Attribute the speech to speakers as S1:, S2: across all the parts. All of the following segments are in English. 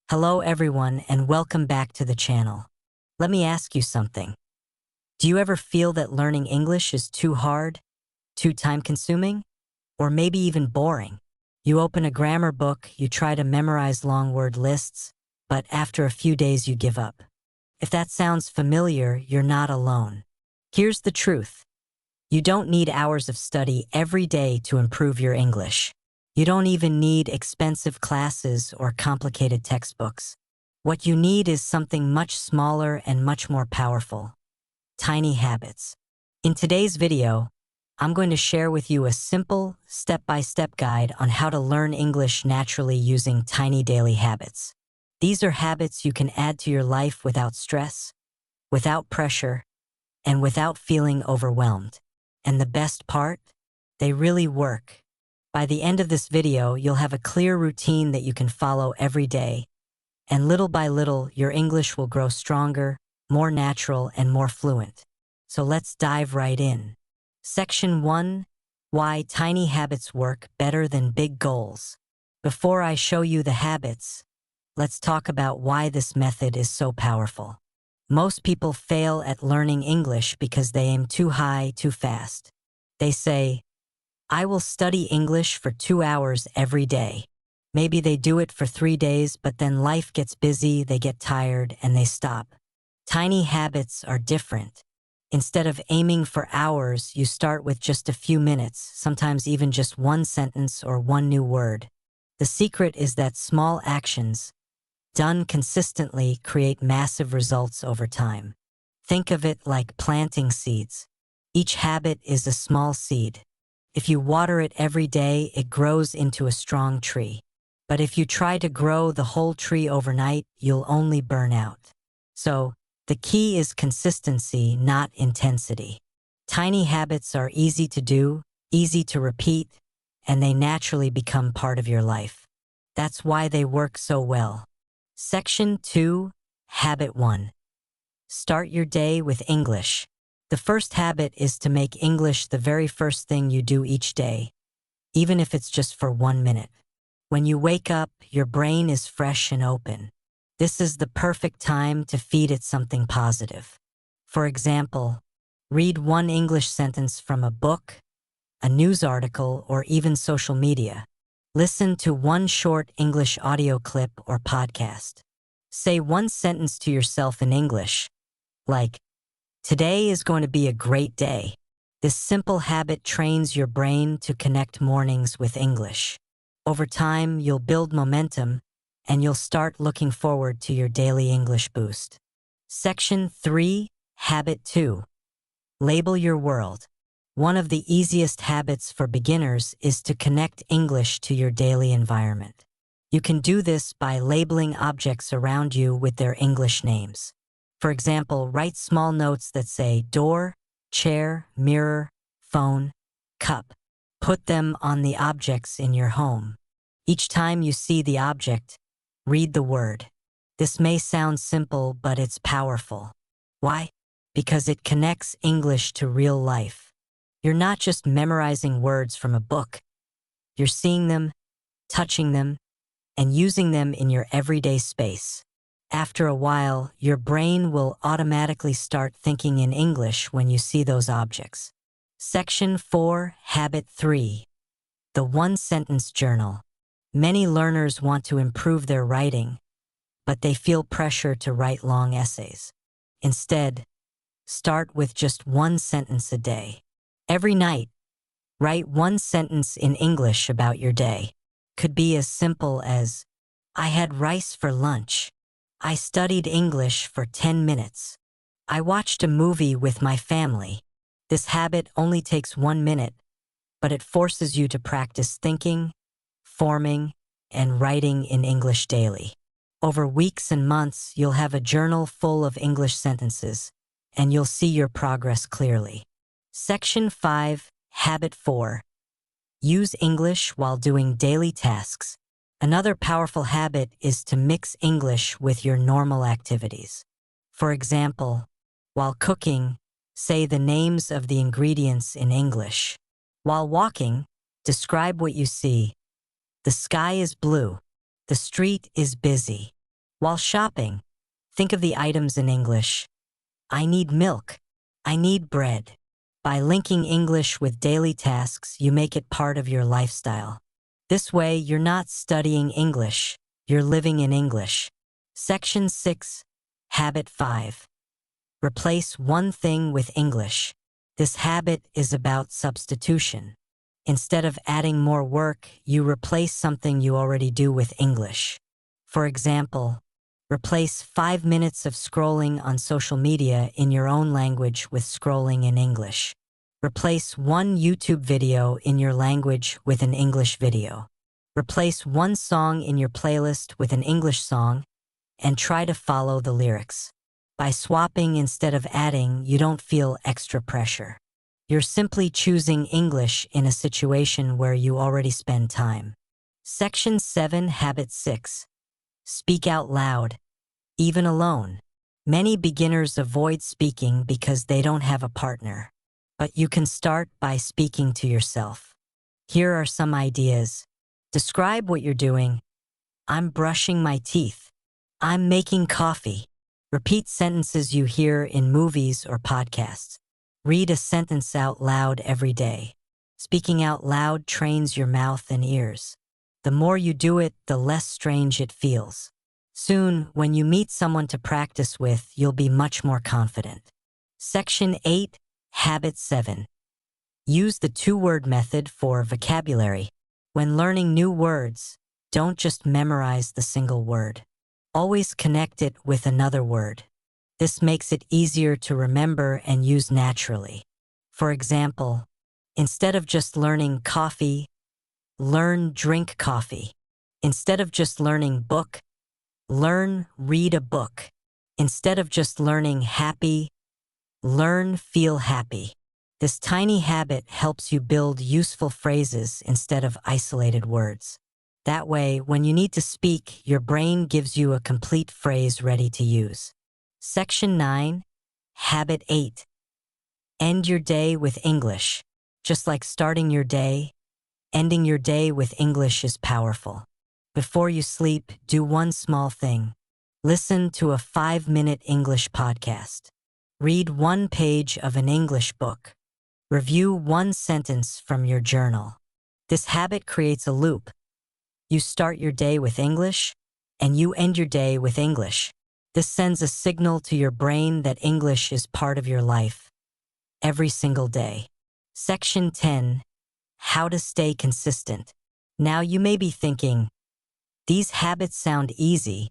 S1: Hello everyone and welcome back to the channel. Let me ask you something. Do you ever feel that learning English is too hard, too time-consuming, or maybe even boring? You open a grammar book, you try to memorize long word lists, but after a few days you give up. If that sounds familiar, you're not alone. Here's the truth. You don't need hours of study every day to improve your English. You don't even need expensive classes or complicated textbooks. What you need is something much smaller and much more powerful. Tiny habits. In today's video, I'm going to share with you a simple, step-by-step guide on how to learn English naturally using tiny daily habits. These are habits you can add to your life without stress, without pressure, and without feeling overwhelmed. And the best part? They really work. By the end of this video, you'll have a clear routine that you can follow every day, and little by little, your English will grow stronger, more natural, and more fluent. So let's dive right in. Section 1. Why tiny habits work better than big goals. Before I show you the habits, let's talk about why this method is so powerful. Most people fail at learning English because they aim too high, too fast. They say, I will study English for 2 hours every day. Maybe they do it for 3 days, but then life gets busy, they get tired, and they stop. Tiny habits are different. Instead of aiming for hours, you start with just a few minutes, sometimes even just one sentence or one new word. The secret is that small actions, done consistently, create massive results over time. Think of it like planting seeds. Each habit is a small seed. If you water it every day, it grows into a strong tree. But if you try to grow the whole tree overnight, you'll only burn out. So, the key is consistency, not intensity. Tiny habits are easy to do, easy to repeat, and they naturally become part of your life. That's why they work so well. Section 2. Habit 1. Start your day with English. The first habit is to make English the very first thing you do each day, even if it's just for 1 minute. When you wake up, your brain is fresh and open. This is the perfect time to feed it something positive. For example, read one English sentence from a book, a news article, or even social media. Listen to one short English audio clip or podcast. Say one sentence to yourself in English, like, today is going to be a great day. This simple habit trains your brain to connect mornings with English. Over time, you'll build momentum, and you'll start looking forward to your daily English boost. Section 3. Habit 2. Label your world. One of the easiest habits for beginners is to connect English to your daily environment. You can do this by labeling objects around you with their English names. For example, write small notes that say door, chair, mirror, phone, cup. Put them on the objects in your home. Each time you see the object, read the word. This may sound simple, but it's powerful. Why? Because it connects English to real life. You're not just memorizing words from a book. You're seeing them, touching them, and using them in your everyday space. After a while, your brain will automatically start thinking in English when you see those objects. Section 4. Habit 3. The one-sentence journal. Many learners want to improve their writing, but they feel pressure to write long essays. Instead, start with just one sentence a day. Every night, write one sentence in English about your day. Could be as simple as, I had rice for lunch. I studied English for 10 minutes. I watched a movie with my family. This habit only takes 1 minute, but it forces you to practice thinking, forming, and writing in English daily. Over weeks and months, you'll have a journal full of English sentences, and you'll see your progress clearly. Section 5. Habit 4. Use English while doing daily tasks. Another powerful habit is to mix English with your normal activities. For example, while cooking, say the names of the ingredients in English. While walking, describe what you see. The sky is blue. The street is busy. While shopping, think of the items in English. I need milk. I need bread. By linking English with daily tasks, you make it part of your lifestyle. This way, you're not studying English, you're living in English. Section 6, Habit 5. Replace one thing with English. This habit is about substitution. Instead of adding more work, you replace something you already do with English. For example, replace 5 minutes of scrolling on social media in your own language with scrolling in English. Replace one YouTube video in your language with an English video. Replace one song in your playlist with an English song and try to follow the lyrics. By swapping instead of adding, you don't feel extra pressure. You're simply choosing English in a situation where you already spend time. Section 7, Habit 6. Speak out loud, even alone. Many beginners avoid speaking because they don't have a partner. But you can start by speaking to yourself. Here are some ideas. Describe what you're doing. I'm brushing my teeth. I'm making coffee. Repeat sentences you hear in movies or podcasts. Read a sentence out loud every day. Speaking out loud trains your mouth and ears. The more you do it, the less strange it feels. Soon, when you meet someone to practice with, you'll be much more confident. Section 8, Habit 7. Use the two-word method for vocabulary. When learning new words, don't just memorize the single word. Always connect it with another word. This makes it easier to remember and use naturally. For example, instead of just learning coffee, learn drink coffee. Instead of just learning book, learn read a book. Instead of just learning happy, learn feel happy. This tiny habit helps you build useful phrases instead of isolated words. That way, when you need to speak, your brain gives you a complete phrase ready to use. Section 9, Habit 8. End your day with English. Just like starting your day, ending your day with English is powerful. Before you sleep, do one small thing. Listen to a 5-minute English podcast. Read one page of an English book. Review one sentence from your journal. This habit creates a loop. You start your day with English, and you end your day with English. This sends a signal to your brain that English is part of your life, every single day. Section 10, How to Stay Consistent. Now you may be thinking, these habits sound easy,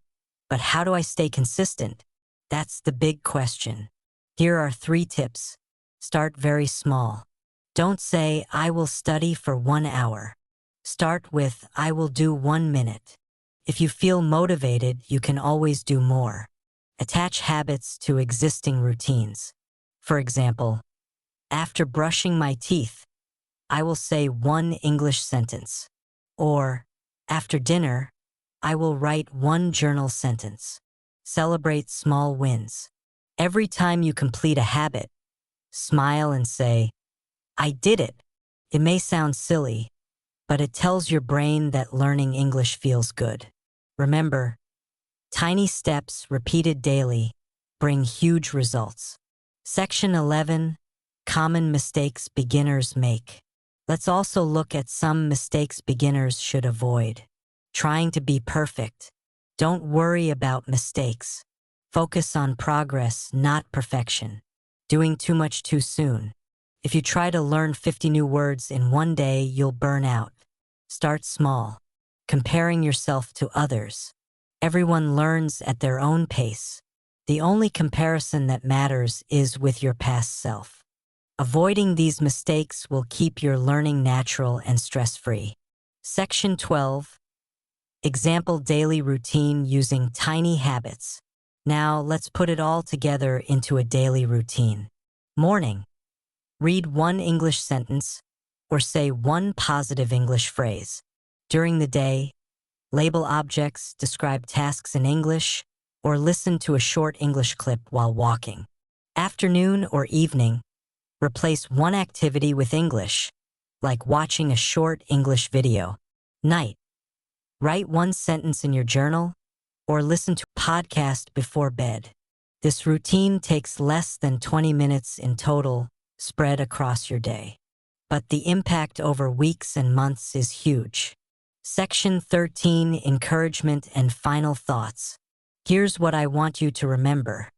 S1: but how do I stay consistent? That's the big question. Here are 3 tips. Start very small. Don't say, I will study for 1 hour. Start with, I will do 1 minute. If you feel motivated, you can always do more. Attach habits to existing routines. For example, after brushing my teeth, I will say 1 English sentence. Or, after dinner, I will write 1 journal sentence. Celebrate small wins. Every time you complete a habit, smile and say, I did it. It may sound silly, but it tells your brain that learning English feels good. Remember, tiny steps repeated daily bring huge results. Section 11, Common Mistakes Beginners Make. Let's also look at some mistakes beginners should avoid. Trying to be perfect. Don't worry about mistakes. Focus on progress, not perfection. Doing too much too soon. If you try to learn 50 new words in 1 day, you'll burn out. Start small. Comparing yourself to others. Everyone learns at their own pace. The only comparison that matters is with your past self. Avoiding these mistakes will keep your learning natural and stress-free. Section 12, Example Daily Routine Using Tiny Habits. Now let's put it all together into a daily routine. Morning. Read 1 English sentence or say 1 positive English phrase. During the day, label objects, describe tasks in English, or listen to a short English clip while walking. Afternoon or evening, replace 1 activity with English, like watching a short English video. Night. Write 1 sentence in your journal, or listen to a podcast before bed. This routine takes less than 20 minutes in total, spread across your day. But the impact over weeks and months is huge. Section 13, Encouragement and Final Thoughts. Here's what I want you to remember.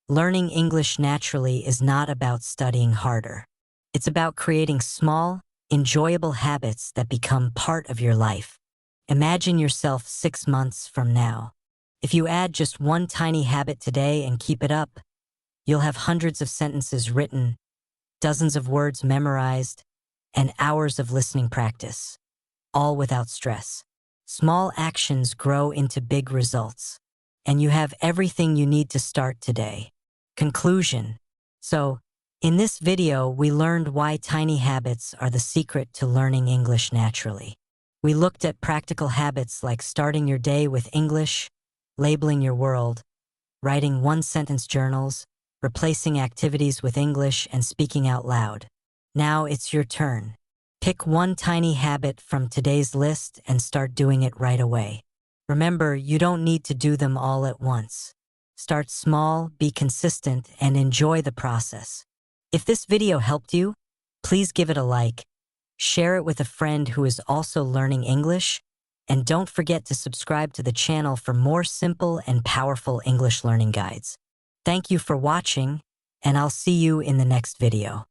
S1: Learning English naturally is not about studying harder. It's about creating small, enjoyable habits that become part of your life. Imagine yourself 6 months from now. If you add just one tiny habit today and keep it up, you'll have hundreds of sentences written, dozens of words memorized, and hours of listening practice, all without stress. Small actions grow into big results, and you have everything you need to start today. Conclusion. So, in this video, we learned why tiny habits are the secret to learning English naturally. We looked at practical habits like starting your day with English, labeling your world, writing one-sentence journals, replacing activities with English, and speaking out loud. Now it's your turn. Pick one tiny habit from today's list and start doing it right away. Remember, you don't need to do them all at once. Start small, be consistent, and enjoy the process. If this video helped you, please give it a like, share it with a friend who is also learning English, and don't forget to subscribe to the channel for more simple and powerful English learning guides. Thank you for watching, and I'll see you in the next video.